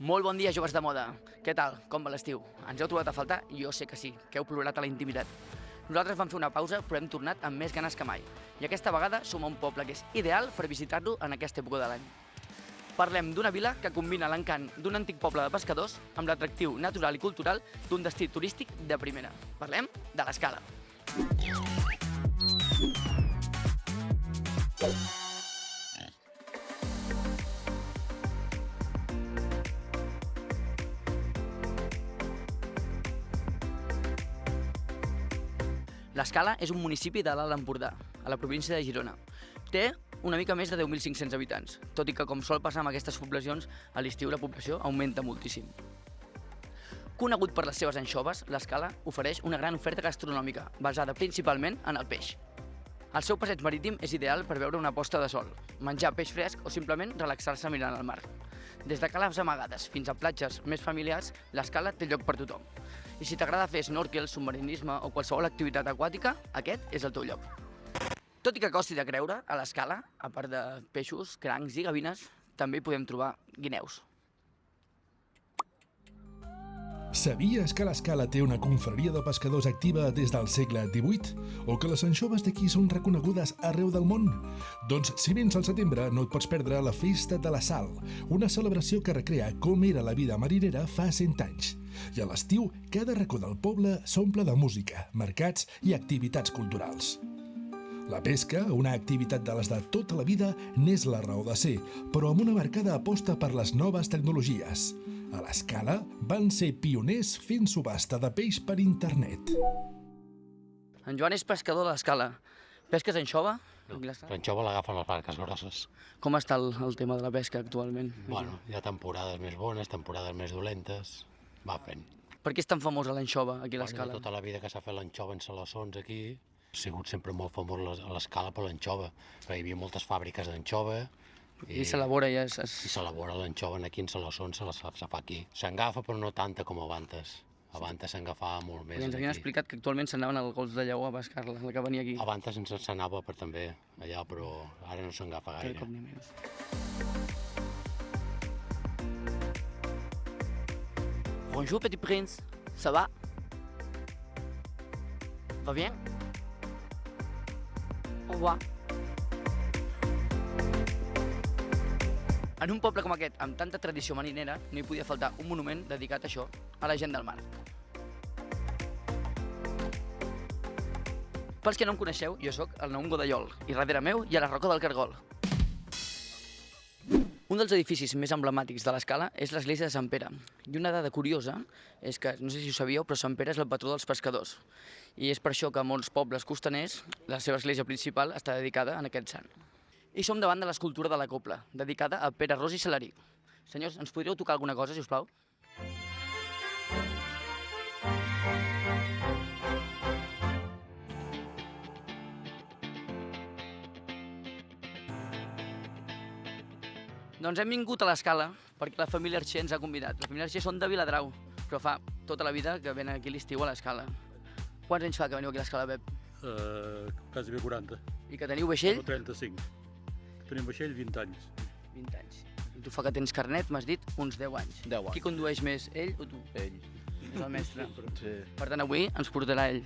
Molt bon dia, joves de moda. Què tal? Com va l'estiu? Ens heu trobat a faltar? Jo sé que sí, que heu plorat a la intimitat. Nosaltres vam fer una pausa, però hem tornat amb més ganes que mai. I aquesta vegada som a un poble que és ideal per visitar-lo en aquesta època de l'any. Parlem d'una vila que combina l'encant d'un antic poble de pescadors amb l'atractiu natural i cultural d'un destí turístic de primera. Parlem de l'Escala. L'Escala és un municipi de l'Alt Empordà, a la província de Girona. Té una mica més de 10.500 habitants, tot i que, com sol passar amb aquestes poblacions, a l'estiu la població augmenta moltíssim. Conegut per les seves anxoves, l'Escala ofereix una gran oferta gastronòmica, basada principalment en el peix. El seu passeig marítim és ideal per veure una posta de sol, menjar peix fresc o simplement relaxar-se mirant el mar. Des de cales amagades fins a platges més familiars, l'Escala té lloc per tothom. I si t'agrada fer snorkel, submarinisme o qualsevol activitat aquàtica, aquest és el teu lloc. Tot i que costi de creure, a l'Escala, a part de peixos, crancs i gavines, també hi podem trobar guineus. Sabies que l'Escala té una confraria de pescadors activa des del segle XVIII? O que les anxoves d'aquí són reconegudes arreu del món? Doncs si vens al setembre no et pots perdre la Festa de la Sal, una celebració que recrea com era la vida marinera fa 100 anys. I a l'estiu, cada racó del poble s'omple de música, mercats i activitats culturals. La pesca, una activitat de les de tota la vida, n'és la raó de ser, però amb una marcada aposta per les noves tecnologies. A l'Escala van ser pioners fent subhasta de peix per internet. En Joan és pescador de l'Escala. Pesques anxova? L'anxova l'agafen les barques grosses. Com està el tema de la pesca actualment? Bueno, hi ha temporades més bones, temporades més dolentes. Va fent. Per què és tan famosa l'anxova aquí a l'Escala? Tota la vida que s'ha fet l'anxova en salassons aquí, ha sigut sempre molt famós a l'Escala per l'anxova. Hi havia moltes fàbriques d'anxova. I s'elabora ja... I s'elabora l'anxova aquí en salassons, se fa aquí. S'engafa però no tanta com abans. Abans s'engafava molt més. Ens havien explicat que actualment s'anaven al Golf de Lleó a pescar-la, la que venia aquí. Abans s'anava per també allà, però ara no s'engafa gaire. Com ni menys. Bonjour, petit prince. Ça va? Va bien? Au revoir. En un poble com aquest, amb tanta tradició marinera, no hi podia faltar un monument dedicat a això, a la gent del mar. Pels que no em coneixeu, jo sóc el Naum Godallol, i darrere meu hi ha la Roca del Cargol. Un dels edificis més emblemàtics de l'Escala és l'església de Sant Pere. I una dada curiosa és que, no sé si ho sabíeu, però Sant Pere és el patró dels pescadors. I és per això que a molts pobles costaners la seva església principal està dedicada a aquest sant. I som davant de l'escultura de la Copla, dedicada a Pere Ros i Salarí. Senyors, ens podríeu tocar alguna cosa, si us plau? Doncs hem vingut a l'Escala perquè la família Arxer ens ha convidat. La família Arxer són de Viladrau, però fa tota la vida que venen aquí a l'estiu a l'Escala. Quants anys fa que veniu aquí a l'Escala, Pep? Quasi bé 40. I que teniu vaixell? 35. Tenim vaixell 20 anys. 20 anys. I tu fa que tens carnet, m'has dit, uns 10 anys. 10 anys. Qui condueix més, ell o tu? Ell. És el mestre. Sí. Per tant, avui ens portarà ell.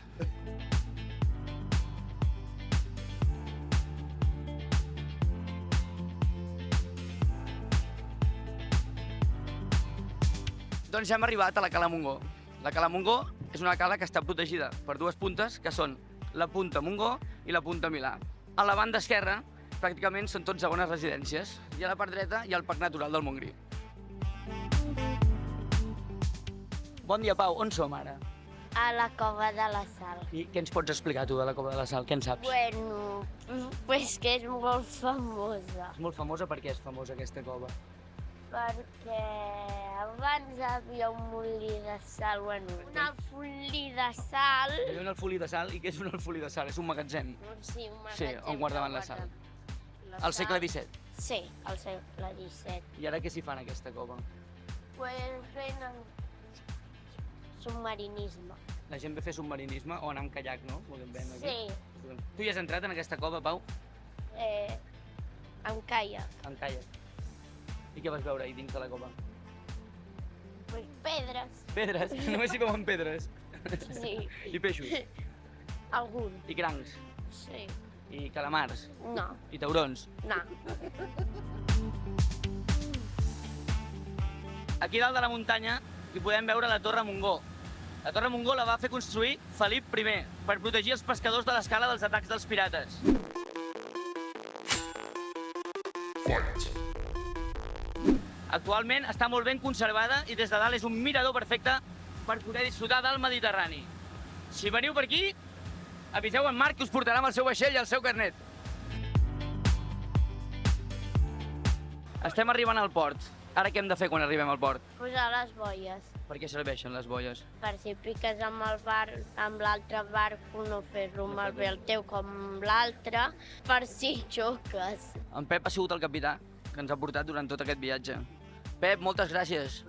Doncs ja hem arribat a la Cala Montgó. La Cala Montgó és una cala que està protegida per dues puntes, que són la punta Montgó i la punta Milà. A la banda esquerra, pràcticament són tots segones residències. I a la part dreta hi ha el Parc Natural del Montgrí. Bon dia, Pau. On som ara? A la Cova de la Sal. I què ens pots explicar tu de la Cova de la Sal? Què en saps? Bueno, pues que és molt famosa. És molt famosa. Per què és famosa aquesta cova? Perquè abans hi havia un molí de sal, bueno, un alfolí de sal. Hi ha un alfolí de sal. I què és un alfolí de sal? És un magatzem. Sí, un Sí, magatzem. on guardaven la sal. Al segle XVII. Sí, al segle XVII. I ara què s'hi fa en aquesta cova? Pues fent submarinisme. La gent ve a fer submarinisme o anar amb caiac, no? Podem veure aquí. Sí, Tu hi has entrat en aquesta cova, Pau? amb caiac. En caiac. I què vas veure ahir dins de la cova? Pues pedres. Pedres, només hi veuen pedres. Sí. I peixos, Algun. i crancs, Sí. i calamars, No. i taurons. No. Aquí dalt de la muntanya hi podem veure la Torre Montgó. La Torre Montgó la va fer construir Felip I per protegir els pescadors de l'escala dels atacs dels pirates. Actualment està molt ben conservada i des de dalt és un mirador perfecte per poder disfrutar del Mediterrani. Si veniu per aquí, aviseu en Marc que us portarà amb el seu vaixell i el seu carnet. Estem arribant al port. Ara què hem de fer quan arribem al port? Posar les boies. Per què serveixen les boies? Per si piques amb el bar, amb l'altre barco, no fer-lo malbé el teu com l'altre, per si xoques. En Pep ha sigut el capità que ens ha portat durant tot aquest viatge. Pep, moltes gràcies.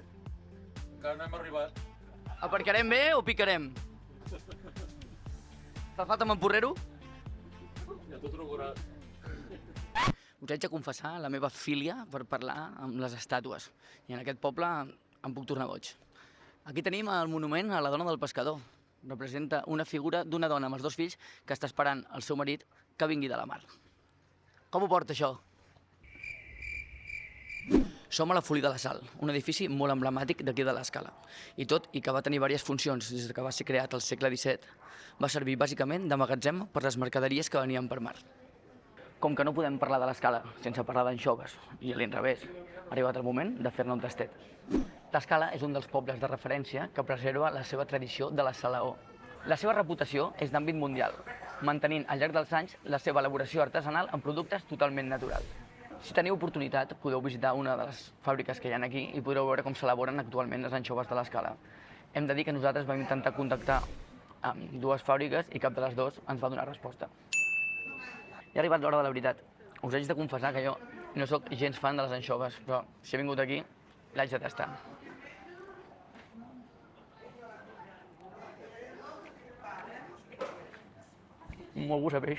Encara no hem arribat. Aparcarem bé o picarem? Fa falta amb en Porrero? Ja t'ho trobaràs. Us haig de confessar la meva filia per parlar amb les estàtues. I en aquest poble em puc tornar boig. Aquí tenim el monument a la dona del pescador. Representa una figura d'una dona amb els 2 fills que està esperant el seu marit que vingui de la mar. Com ho porta això? Som a la Folia de la Sal, un edifici molt emblemàtic d'aquí de l'Escala. I tot i que va tenir diverses funcions des que va ser creat al segle XVII, va servir bàsicament de magatzem per les mercaderies que venien per mar. Com que no podem parlar de l'Escala sense parlar d'anxoves, i a l'inrevés, ha arribat el moment de fer-ne un tastet. L'Escala és un dels pobles de referència que preserva la seva tradició de la salaó. La seva reputació és d'àmbit mundial, mantenint al llarg dels anys la seva elaboració artesanal en productes totalment naturals. Si teniu oportunitat, podeu visitar una de les fàbriques que hi ha aquí i podreu veure com s'elaboren actualment les anxoves de l'Escala. Hem de dir que nosaltres vam intentar contactar amb 2 fàbriques i cap de les 2 ens va donar resposta. Ja ha arribat l'hora de la veritat. Us haig de confessar que jo no sóc gens fan de les anxoves, però si he vingut aquí, l'haig de tastar. Molt gust a peix.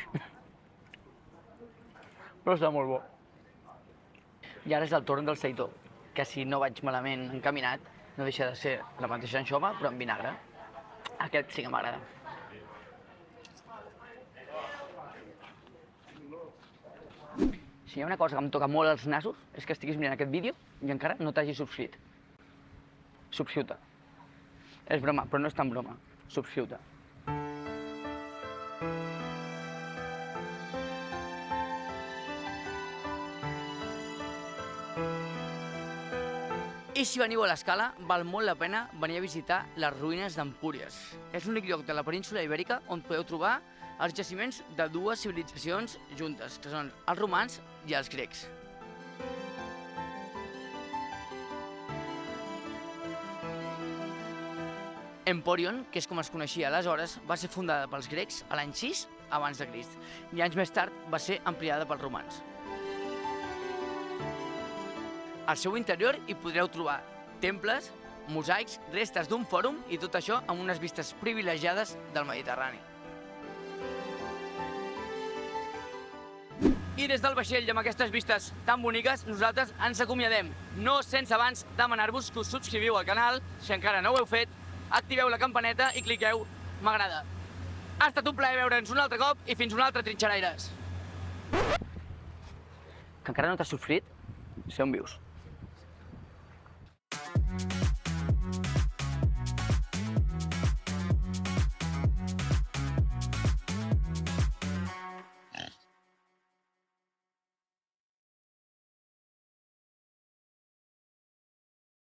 Però està molt bo. I ara és el torn del seitó, que si no vaig malament encaminat, no deixa de ser la mateixa anxova, però amb vinagre. Aquest sí que m'agrada. Si hi ha una cosa que em toca molt els nassos, és que estiguis mirant aquest vídeo i encara no t'hagis subscrit. Subscriu-te. És broma, però no és tan broma. Subscriu-te. I si veniu a l'Escala, val molt la pena venir a visitar les ruïnes d'Empúries. És l'únic lloc de la península Ibèrica on podeu trobar els jaciments de 2 civilitzacions juntes, que són els romans i els grecs. Empòrion, que és com es coneixia aleshores, va ser fundada pels grecs a l'any 6 abans de Crist i anys més tard va ser ampliada pels romans. Al seu interior hi podreu trobar temples, mosaics, restes d'un fòrum i tot això amb unes vistes privilegiades del Mediterrani. I des del vaixell amb aquestes vistes tan boniques, nosaltres ens acomiadem, no sense abans demanar-vos que us subscriviu al canal, si encara no ho heu fet, activeu la campaneta i cliqueu m'agrada. Ha estat un plaer veure'ns un altre cop i fins un altre Trinxeraires. Que encara no t'has subscrit? Sé on vius.